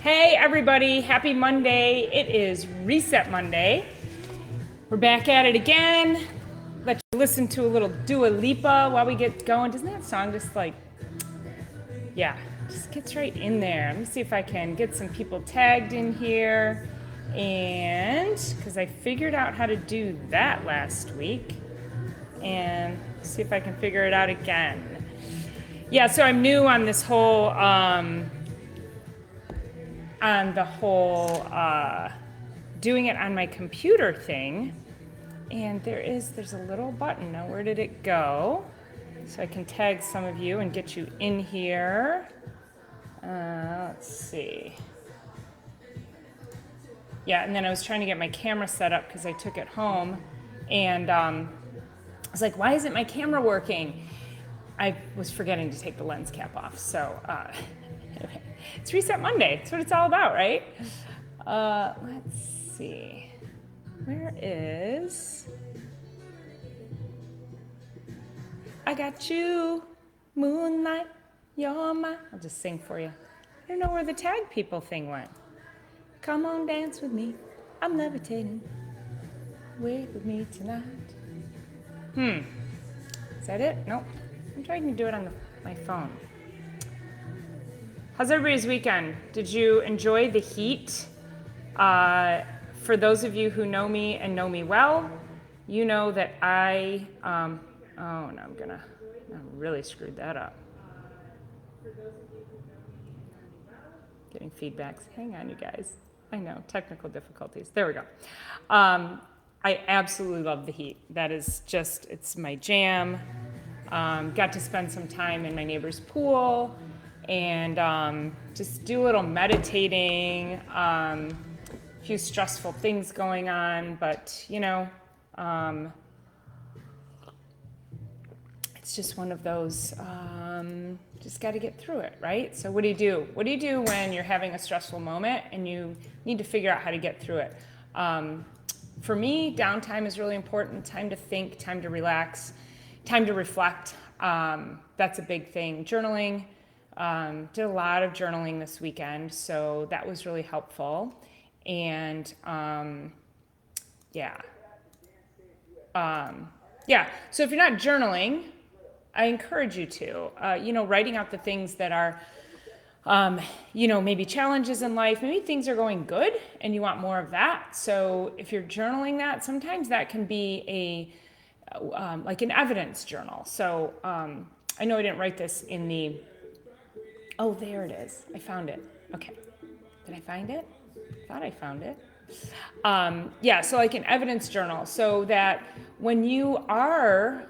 Hey everybody, happy Monday. It is Reset Monday. We're back at it again. Let you listen to a little Dua Lipa while we get going. Doesn't that song just just gets right in there. Let me see if I can get some people tagged in here. And because I figured out how to do that last week, and see if I can figure it out again. Yeah, so I'm new on this whole doing it on my computer thing. And there's a little button. Now, where did it go? So I can tag some of you and get you in here. Let's see. Yeah, and then I was trying to get my camera set up because I took it home. And I was like, why isn't my camera working? I was forgetting to take the lens cap off. So it's Reset Monday. That's what it's all about, right? Let's see. Where is... I got you, moonlight, you're my... I'll just sing for you. I don't know where the tag people thing went. Come on, dance with me. I'm levitating. Wait with me tonight. Is that it? Nope. I'm trying to do it on my phone. How's everybody's weekend? Did you enjoy the heat? For those of you who know me and know me well, you know that I really screwed that up. Getting feedbacks. Hang on, you guys. I know, technical difficulties. There we go. I absolutely love the heat. That is just, it's my jam. Got to spend some time in my neighbor's pool and just do a little meditating. A few stressful things going on, but it's just one of those, just got to get through it, right? So what do you do? What do you do when you're having a stressful moment and you need to figure out how to get through it? For me, downtime is really important. Time to think, time to relax, time to reflect. That's a big thing. Journaling. Did a lot of journaling this weekend, so that was really helpful. And so if you're not journaling, I encourage you to, writing out the things that are, maybe challenges in life, maybe things are going good and you want more of that. So if you're journaling that, sometimes that can be like an evidence journal. So I know I didn't write this in the, oh, there it is. I found it. Okay. Did I find it? I thought I found it. So like an evidence journal, so that when you are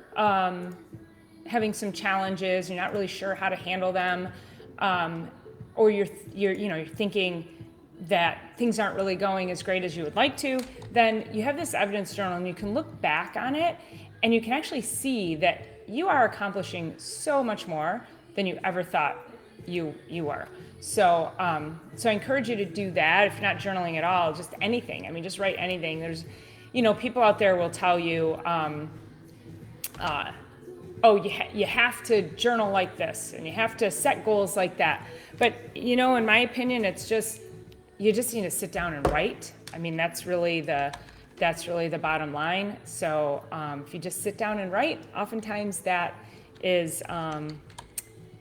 having some challenges, you're not really sure how to handle them, or you're thinking that things aren't really going as great as you would like to, then you have this evidence journal and you can look back on it and you can actually see that you are accomplishing so much more than you ever thought you were. So I encourage you to do that. If you're not journaling at all, just anything. I mean, just write anything. There's, people out there will tell you, you have to journal like this and you have to set goals like that. But, in my opinion, it's just, you just need to sit down and write. I mean, that's really the bottom line. So if you just sit down and write, oftentimes that is,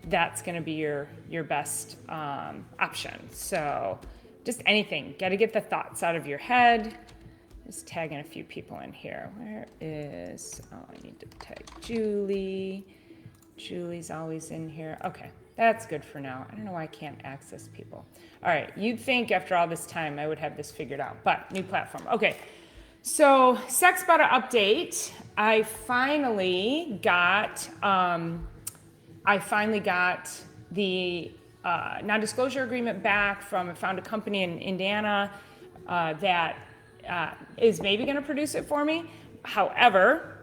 that's going to be your best option. So just anything. Got to get the thoughts out of your head. Just tagging a few people in here. Where is, I need to tag Julie. Julie's always in here. Okay, that's good for now. I don't know why I can't access people. All right, you'd think after all this time I would have this figured out, but new platform. Okay, so Sex Beta update. I finally got the non-disclosure agreement back I found a company in Indiana that is maybe going to produce it for me. However,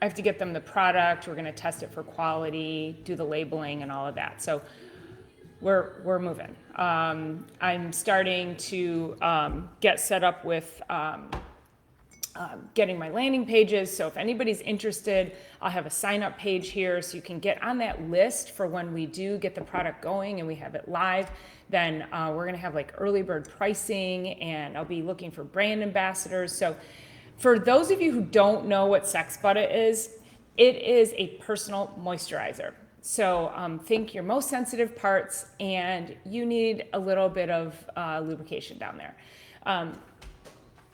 I have to get them the product. We're going to test it for quality, do the labeling and all of that. So we're moving. I'm starting to get set up with getting my landing pages. So if anybody's interested, I'll have a sign up page here so you can get on that list for when we do get the product going and we have it live. Then we're gonna have like early bird pricing, and I'll be looking for brand ambassadors. So for those of you who don't know what Sex Butter is, it is a personal moisturizer. So think your most sensitive parts, and you need a little bit of lubrication down there.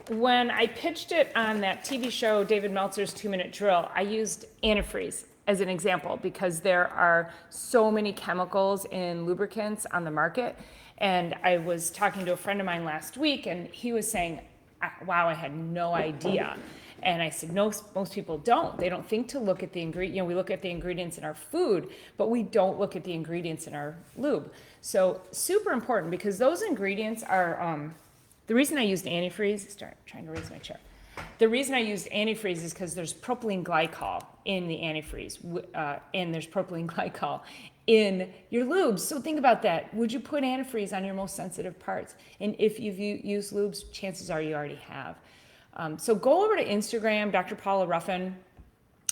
When I pitched it on that TV show, David Meltzer's 2-Minute Drill, I used antifreeze as an example because there are so many chemicals in lubricants on the market. And I was talking to a friend of mine last week, and he was saying, wow, I had no idea. And I said, no, most people don't. They don't think to look at the ingredient. You know, we look at the ingredients in our food, but we don't look at the ingredients in our lube. So super important, because those ingredients are, the reason I used antifreeze, start trying to raise my chair. The reason I used antifreeze is because there's propylene glycol in the antifreeze, and there's propylene glycol in your lubes. So think about that. Would you put antifreeze on your most sensitive parts? And if you've used lubes, chances are you already have. So go over to Instagram, Dr. Paula Ruffin,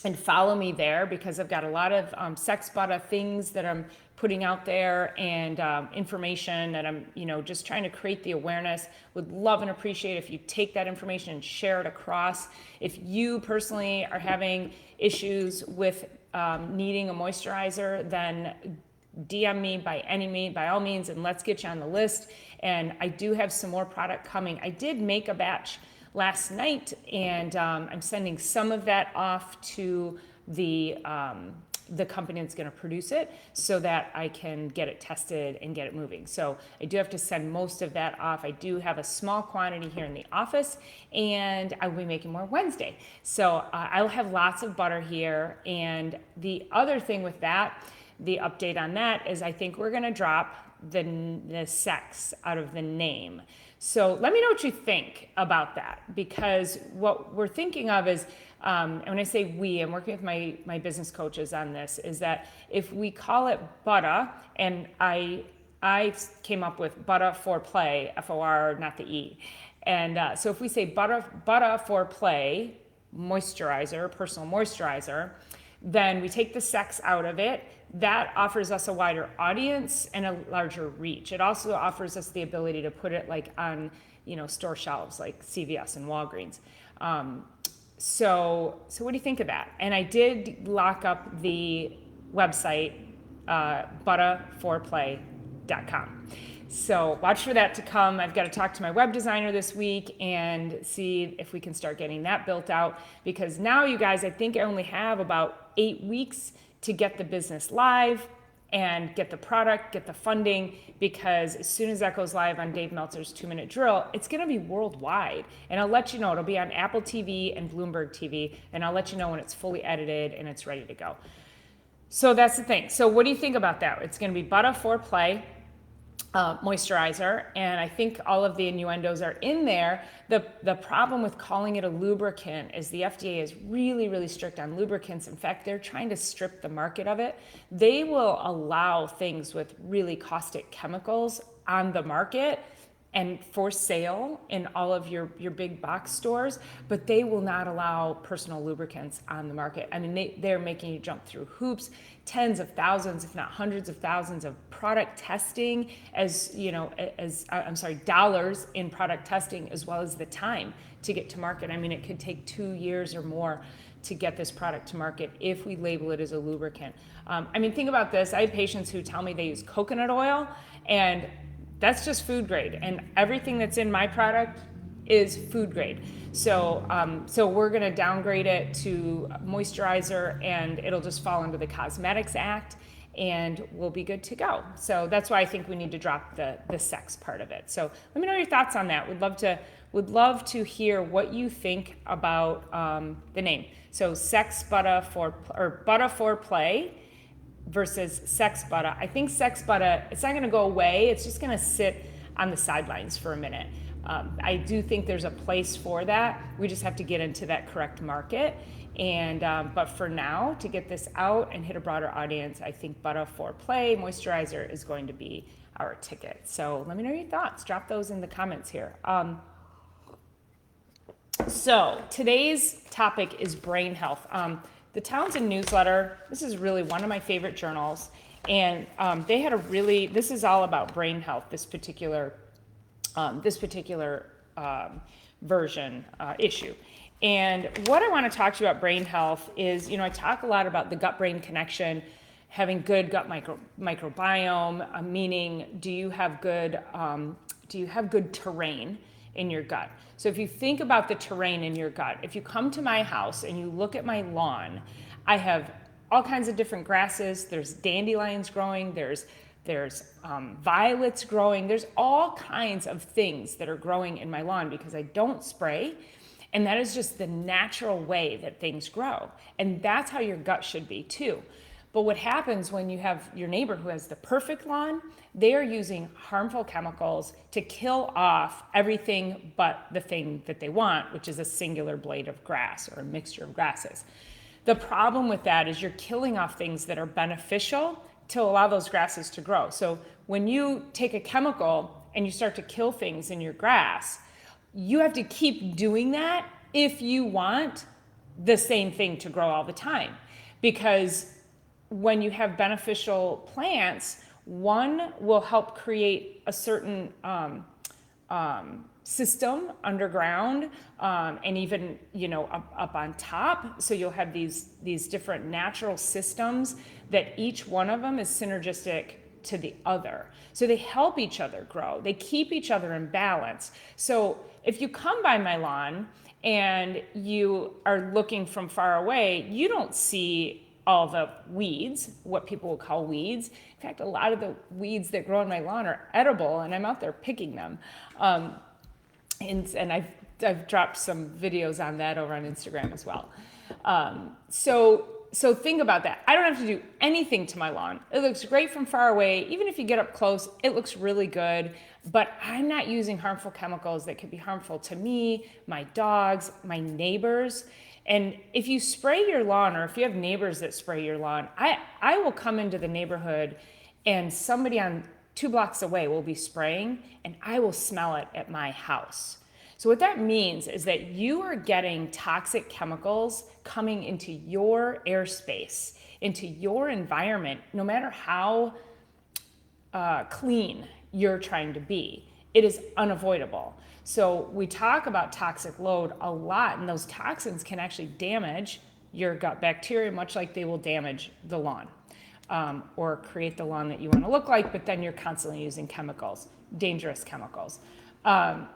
and follow me there, because I've got a lot of Sex Butter things that I'm putting out there, and information that I'm, just trying to create the awareness. Would love and appreciate if you take that information and share it across. If you personally are having issues with needing a moisturizer, then DM me by all means, and let's get you on the list. And I do have some more product coming. I did make a batch last night, and I'm sending some of that off to the company that's going to produce it, so that I can get it tested and get it moving. So I do have to send most of that off. I do have a small quantity here in the office, and I will be making more Wednesday. So I'll have lots of butter here. And the other thing with that, the update on that, is I think we're going to drop the sex out of the name. So let me know what you think about that, because what we're thinking of is, and when I say we, I'm working with my business coaches on this, is that if we call it Butter, and I came up with Butter for Play, F-O-R, not the E. And so if we say Butter for Play, moisturizer, personal moisturizer, then we take the sex out of it. That offers us a wider audience and a larger reach. It also offers us the ability to put it like on, store shelves like CVS and Walgreens. So what do you think of that? And I did lock up the website, butterforplay.com. So watch for that to come. I've got to talk to my web designer this week and see if we can start getting that built out, because now, you guys, I think I only have about 8 weeks to get the business live and get the product, get the funding, because as soon as that goes live on Dave Meltzer's 2-Minute Drill, it's going to be worldwide. And I'll let you know, it'll be on Apple TV and Bloomberg TV, and I'll let you know when it's fully edited and it's ready to go. So that's the thing. So what do you think about that? It's going to be Butter for Play moisturizer, and I think all of the innuendos are in there. The problem with calling it a lubricant is the FDA is really, really strict on lubricants. In fact, they're trying to strip the market of it. They will allow things with really caustic chemicals on the market and for sale in all of your big box stores, but they will not allow personal lubricants on the market. I mean, they're making you jump through hoops, tens of thousands, if not hundreds of thousands of product testing, dollars in product testing, as well as the time to get to market. I mean, it could take 2 years or more to get this product to market if we label it as a lubricant. Think about this. I have patients who tell me they use coconut oil, and that's just food grade, and everything that's in my product is food grade. So we're going to downgrade it to moisturizer, and it'll just fall under the Cosmetics Act, and we'll be good to go. So that's why I think we need to drop the sex part of it. So let me know your thoughts on that. Would love to hear what you think about the name. So Butter for Play versus Sex Butter. I think Sex Butter, it's not going to go away. It's just going to sit on the sidelines for a minute. I do think there's a place for that. We just have to get into that correct market. And but for now, to get this out and hit a broader audience, I think Butter for Play moisturizer is going to be our ticket. So let me know your thoughts. Drop those in the comments here. So today's topic is brain health. The Townsend newsletter, this is really one of my favorite journals, and they had this is all about brain health, this particular version issue. And what I want to talk to you about brain health is, I talk a lot about the gut-brain connection, having good gut microbiome, meaning do you have good terrain in your gut? So if you think about the terrain in your gut, if you come to my house and you look at my lawn, I have all kinds of different grasses. There's dandelions growing, there's violets growing, there's all kinds of things that are growing in my lawn because I don't spray. And that is just the natural way that things grow. And that's how your gut should be too. But what happens when you have your neighbor who has the perfect lawn, they are using harmful chemicals to kill off everything but the thing that they want, which is a singular blade of grass or a mixture of grasses. The problem with that is you're killing off things that are beneficial to allow those grasses to grow. So when you take a chemical and you start to kill things in your grass, you have to keep doing that if you want the same thing to grow all the time. Because when you have beneficial plants, one will help create a certain system underground and even up on top. So you'll have these different natural systems that each one of them is synergistic to the other. So they help each other grow. They keep each other in balance. So if you come by my lawn and you are looking from far away, you don't see all the weeds, what people will call weeds. In fact, a lot of the weeds that grow on my lawn are edible, and I'm out there picking them. And I've dropped some videos on that over on Instagram as well. So think about that. I don't have to do anything to my lawn. It looks great from far away. Even if you get up close, it looks really good. But I'm not using harmful chemicals that could be harmful to me, my dogs, my neighbors. And if you spray your lawn, or if you have neighbors that spray your lawn, I will come into the neighborhood and somebody on 2 blocks away will be spraying, and I will smell it at my house. So what that means is that you are getting toxic chemicals coming into your airspace, into your environment, no matter how clean you're trying to be. It is unavoidable. So we talk about toxic load a lot, and those toxins can actually damage your gut bacteria, much like they will damage the lawn or create the lawn that you want to look like, but then you're constantly using chemicals, dangerous chemicals.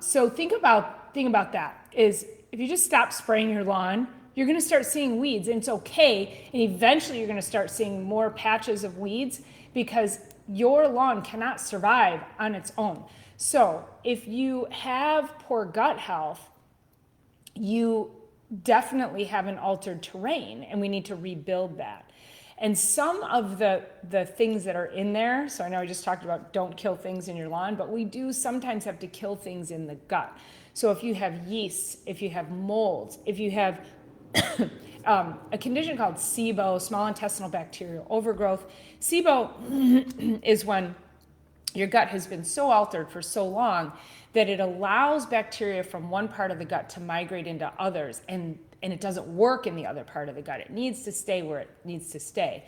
So think about that is if you just stop spraying your lawn, you're going to start seeing weeds, and it's okay. And eventually you're going to start seeing more patches of weeds because your lawn cannot survive on its own. So if you have poor gut health, you definitely have an altered terrain, and we need to rebuild that. And some of the things that are in there, so I know I just talked about don't kill things in your lawn, but we do sometimes have to kill things in the gut. So if you have yeast, if you have molds, if you have a condition called SIBO, small intestinal bacterial overgrowth. SIBO is when your gut has been so altered for so long that it allows bacteria from one part of the gut to migrate into others, and it doesn't work in the other part of the gut. It needs to stay where it needs to stay.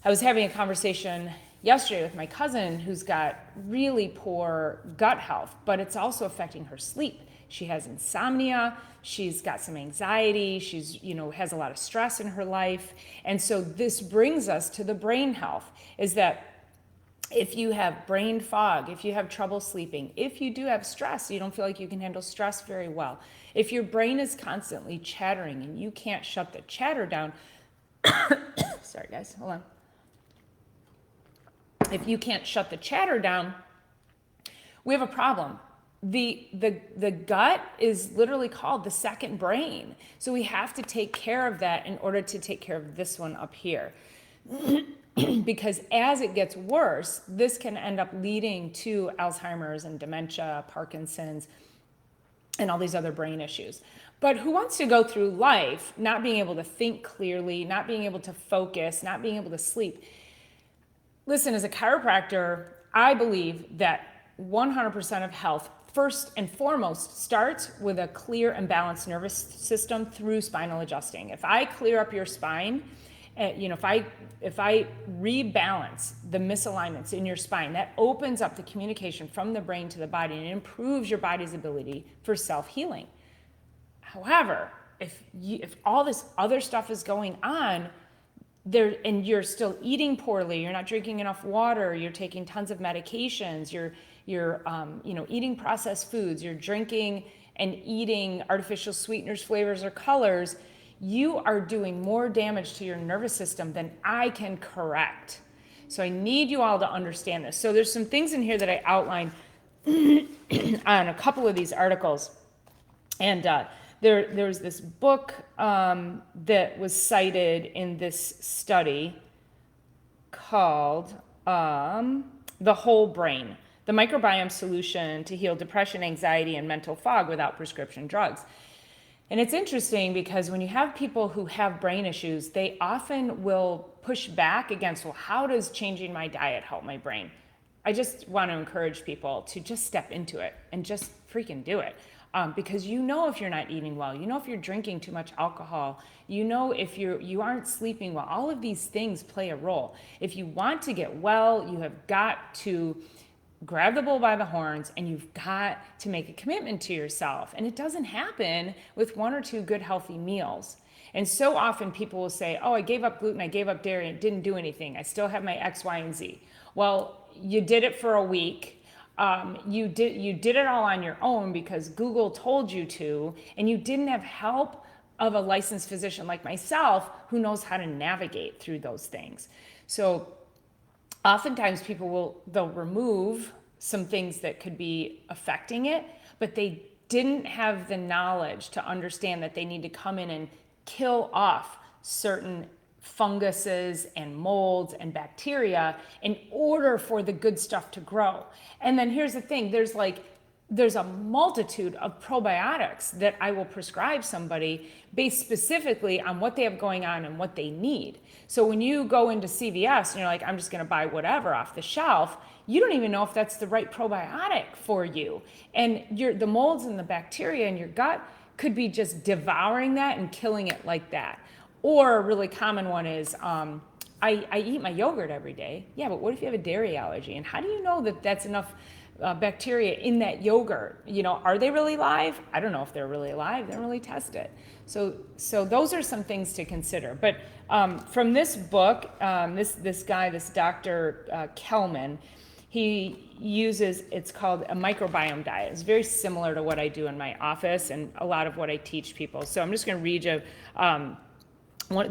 I was having a conversation yesterday with my cousin who's got really poor gut health, but it's also affecting her sleep. She has insomnia, she's got some anxiety, she's, has a lot of stress in her life. And so this brings us to the brain health, is that if you have brain fog, if you have trouble sleeping, if you do have stress, you don't feel like you can handle stress very well, if your brain is constantly chattering and you can't shut the chatter down, sorry guys, hold on. If you can't shut the chatter down, we have a problem. The gut is literally called the second brain. So we have to take care of that in order to take care of this one up here. Because as it gets worse, this can end up leading to Alzheimer's and dementia, Parkinson's, and all these other brain issues. But who wants to go through life not being able to think clearly, not being able to focus, not being able to sleep? Listen, as a chiropractor, I believe that 100% of health first and foremost starts with a clear and balanced nervous system through spinal adjusting. If I clear up your spine, if I rebalance the misalignments in your spine, that opens up the communication from the brain to the body and improves your body's ability for self-healing. However, if all this other stuff is going on there and you're still eating poorly, you're not drinking enough water, you're taking tons of medications, you're eating processed foods, you're drinking and eating artificial sweeteners, flavors, or colors, you are doing more damage to your nervous system than I can correct. So I need you all to understand this. So there's some things in here that I outlined on a couple of these articles. And there's this book that was cited in this study called The Whole Brain, the Microbiome Solution to Heal Depression, Anxiety, and Mental Fog Without Prescription Drugs. And it's interesting because when you have people who have brain issues, they often will push back against, well, how does changing my diet help my brain? I just want to encourage people to just step into it and just freaking do it. Because you know if you're not eating well, you know if you're drinking too much alcohol, you know if you aren't sleeping well, all of these things play a role. If you want to get well, you have got to grab the bull by the horns and you've got to make a commitment to yourself. And it doesn't happen with 1 or 2 good healthy meals. And so often people will say, oh, I gave up gluten, I gave up dairy, and it didn't do anything. I still have my X, Y, and Z. Well, you did it for a week. You did it all on your own because Google told you to, and you didn't have help of a licensed physician like myself who knows how to navigate through those things. So oftentimes they'll remove some things that could be affecting it, but they didn't have the knowledge to understand that they need to come in and kill off certain funguses and molds and bacteria in order for the good stuff to grow. And then here's the thing, there's a multitude of probiotics that I will prescribe somebody based specifically on what they have going on and what they need. So when you go into CVS and you're like, I'm just going to buy whatever off the shelf, you don't even know if that's the right probiotic for you. And the molds and the bacteria in your gut could be just devouring that and killing it like that. Or a really common one is, I eat my yogurt every day. Yeah, but what if you have a dairy allergy? And how do you know that that's enough bacteria in that yogurt? Are they really live? I don't know if they're really alive. They don't really test it. So those are some things to consider. But from this book, this guy, this Dr. Kelman, he uses, it's called a microbiome diet. It's very similar to what I do in my office and a lot of what I teach people. So I'm just going to read you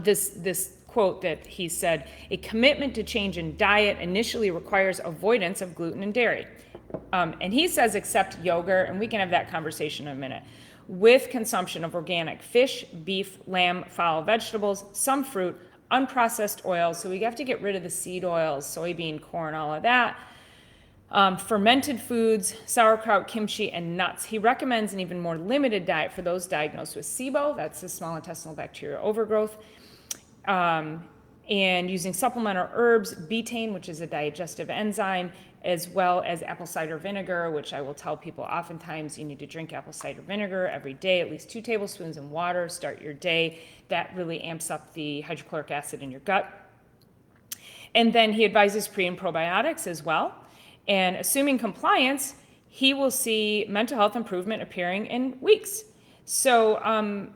this quote that he said: a commitment to change in diet initially requires avoidance of gluten and dairy. And he says except yogurt, and we can have that conversation in a minute, with consumption of organic fish, beef, lamb, fowl, vegetables, some fruit, unprocessed oils. So we have to get rid of the seed oils, soybean, corn, all of that. Fermented foods, sauerkraut, kimchi, and nuts. He recommends an even more limited diet for those diagnosed with SIBO, that's the small intestinal bacterial overgrowth, and using supplemental herbs, betaine, which is a digestive enzyme, as well as apple cider vinegar, which I will tell people oftentimes you need to drink apple cider vinegar every day, at least 2 tablespoons in water, start your day. That really amps up the hydrochloric acid in your gut. And then he advises pre and probiotics as well. And assuming compliance, he will see mental health improvement appearing in weeks. So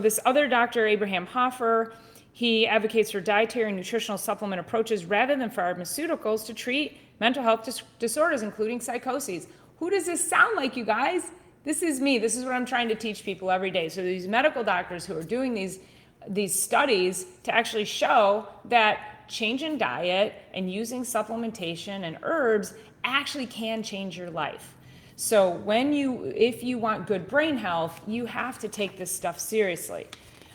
this other doctor, Abraham Hoffer, he advocates for dietary and nutritional supplement approaches rather than pharmaceuticals to treat mental health disorders, including psychoses. Who does this sound like, you guys? This is me. This is what I'm trying to teach people every day. So these medical doctors who are doing these studies to actually show that change in diet and using supplementation and herbs actually can change your life. So if you want good brain health, you have to take this stuff seriously.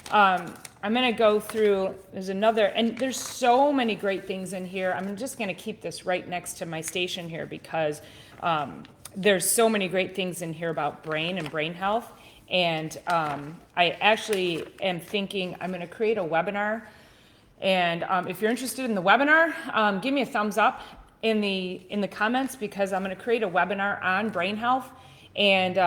I'm going to go through, there's so many great things in here. I'm just going to keep this right next to my station here because there's so many great things in here about brain and brain health. And I actually am thinking I'm going to create a webinar. And if you're interested in the webinar, give me a thumbs up in the comments, because I'm going to create a webinar on brain health. And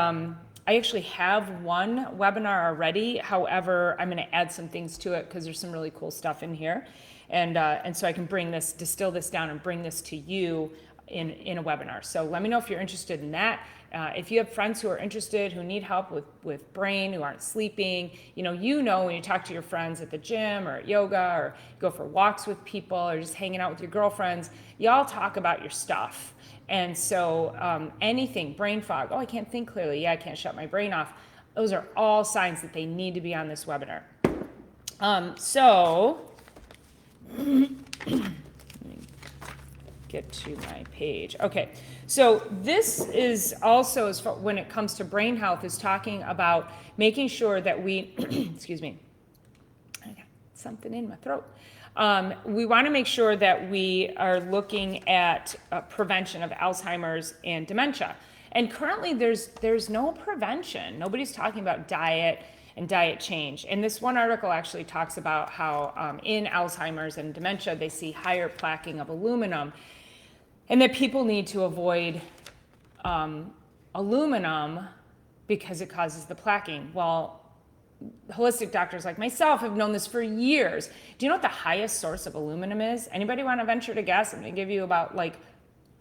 I actually have one webinar already. However, I'm going to add some things to it because there's some really cool stuff in here. And so I can distill this down and bring this to you in a webinar. So let me know if you're interested in that. If you have friends who are interested, who need help with brain, who aren't sleeping, you know when you talk to your friends at the gym or at yoga or go for walks with people or just hanging out with your girlfriends, y'all talk about your stuff. And so anything, brain fog, oh, I can't think clearly, yeah, I can't shut my brain off. Those are all signs that they need to be on this webinar. So let me get to my page. Okay, so this is also, as far, when it comes to brain health, is talking about making sure that we, excuse me, I got something in my throat. We want to make sure that we are looking at prevention of Alzheimer's and dementia. And currently there's no prevention. Nobody's talking about diet and diet change. And this one article actually talks about how in Alzheimer's and dementia, they see higher plaquing of aluminum, and that people need to avoid aluminum because it causes the plaquing. Well, holistic doctors like myself have known this for years. Do you know what the highest source of aluminum is? Anybody want to venture to guess? I'm going to give you about like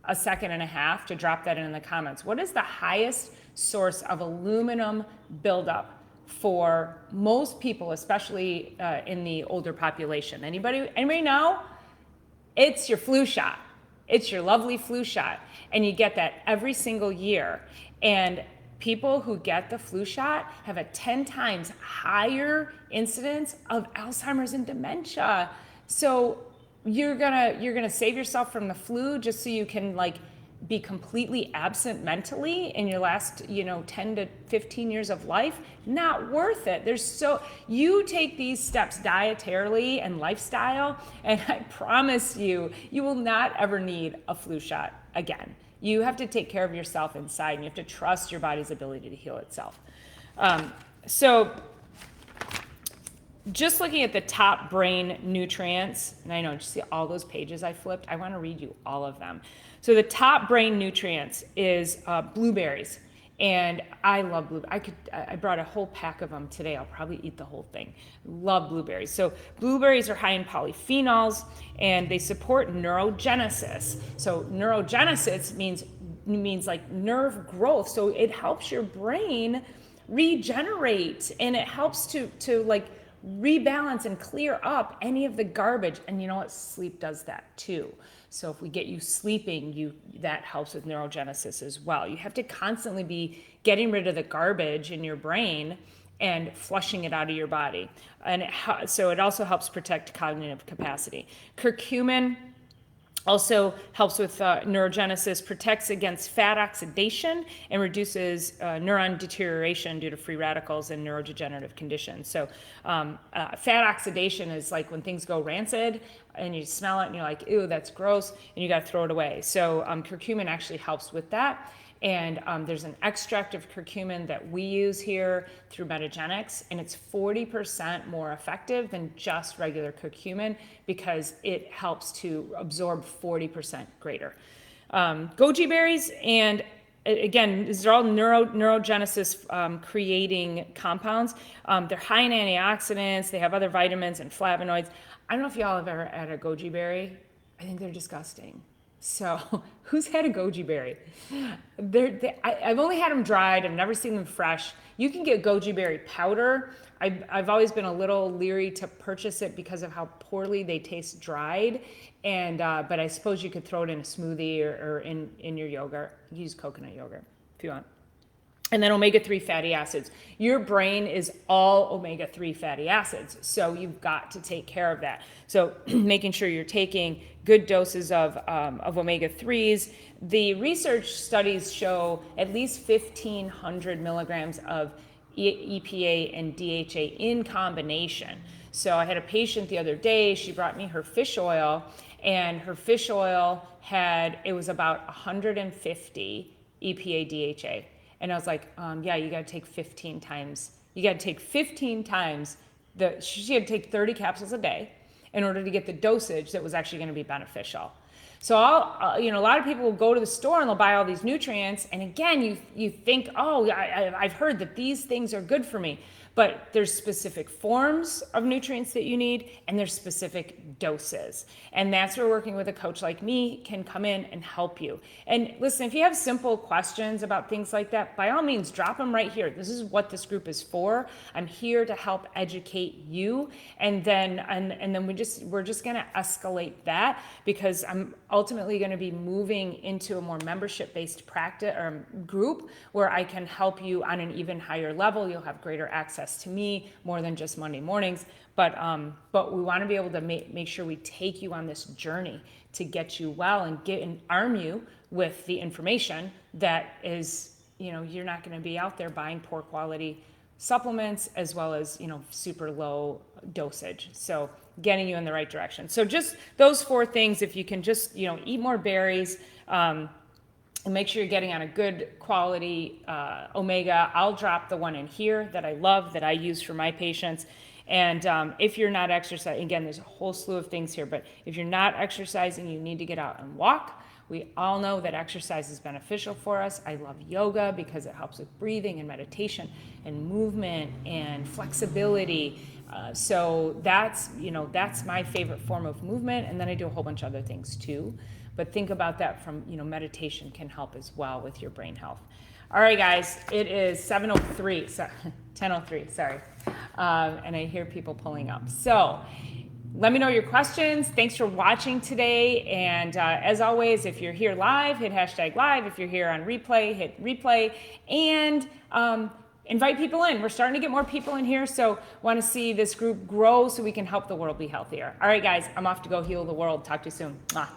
a second and a half to drop that in the comments. What is the highest source of aluminum buildup for most people, especially in the older population? Anybody know? It's your flu shot. It's your lovely flu shot. And you get that every single year. And people who get the flu shot have a 10 times higher incidence of Alzheimer's and dementia. So you're gonna save yourself from the flu just so you can like be completely absent mentally in your last 10 to 15 years of life. Not worth it. You take these steps dietarily and lifestyle, and I promise you will not ever need a flu shot again. You have to take care of yourself inside, and you have to trust your body's ability to heal itself. So just looking at the top brain nutrients, and I know, just see all those pages I flipped? I want to read you all of them. So the top brain nutrients is blueberries. And I love blueberries. I brought a whole pack of them today. I'll probably eat the whole thing. Love blueberries. So blueberries are high in polyphenols, and they support neurogenesis. So neurogenesis means like nerve growth. So it helps your brain regenerate, and it helps to like rebalance and clear up any of the garbage. And you know what? Sleep does that too. So if we get you sleeping, that helps with neurogenesis as well. You have to constantly be getting rid of the garbage in your brain and flushing it out of your body. And so it also helps protect cognitive capacity. Curcumin also helps with neurogenesis, protects against fat oxidation, and reduces neuron deterioration due to free radicals and neurodegenerative conditions. So fat oxidation is like when things go rancid and you smell it and you're like, ew, that's gross, and you got to throw it away. So curcumin actually helps with that. And there's an extract of curcumin that we use here through Metagenics, and it's 40% more effective than just regular curcumin because it helps to absorb 40% greater. Goji berries, and again, these are all neurogenesis creating compounds. They're high in antioxidants. They have other vitamins and flavonoids. I don't know if y'all have ever had a goji berry. I think they're disgusting. So who's had a goji berry? I've only had them dried. I've never seen them fresh. You can get goji berry powder. I've always been a little leery to purchase it because of how poorly they taste dried. And but I suppose you could throw it in a smoothie or in your yogurt. Use coconut yogurt if you want. And then omega-3 fatty acids. Your brain is all omega-3 fatty acids, so you've got to take care of that. So making sure you're taking good doses of omega-3s. The research studies show at least 1,500 milligrams of EPA and DHA in combination. So I had a patient the other day, she brought me her fish oil, and her fish oil it was about 150 EPA DHA. And I was like, yeah, you got to take 15 times. You got to take 15 times. She had to take 30 capsules a day in order to get the dosage that was actually going to be beneficial. So a lot of people will go to the store and they'll buy all these nutrients. And again, you think, oh, I've heard that these things are good for me. But there's specific forms of nutrients that you need, and there's specific doses. And that's where working with a coach like me can come in and help you. And listen, if you have simple questions about things like that, by all means, drop them right here. This is what this group is for. I'm here to help educate you. And then we're just gonna escalate that, because I'm ultimately gonna be moving into a more membership-based practice or group where I can help you on an even higher level. You'll have greater access to me more than just Monday mornings, but we want to be able to make sure we take you on this journey to get you well and arm you with the information that is, you're not going to be out there buying poor quality supplements as well as, super low dosage. So getting you in the right direction. So just those 4 things, if you can just, eat more berries, and make sure you're getting on a good quality omega. I'll drop the one in here that I love, that I use for my patients. And if you're not exercising, again, there's a whole slew of things here, but if you're not exercising, you need to get out and walk. We all know that exercise is beneficial for us. I love yoga because it helps with breathing and meditation and movement and flexibility. So that's my favorite form of movement. And then I do a whole bunch of other things too. But think about that from, meditation can help as well with your brain health. All right, guys, it is 10:03, sorry. And I hear people pulling up. So let me know your questions. Thanks for watching today. And as always, if you're here live, hit #live. If you're here on replay, hit replay. And invite people in. We're starting to get more people in here, so want to see this group grow so we can help the world be healthier. All right, guys, I'm off to go heal the world. Talk to you soon. Mwah.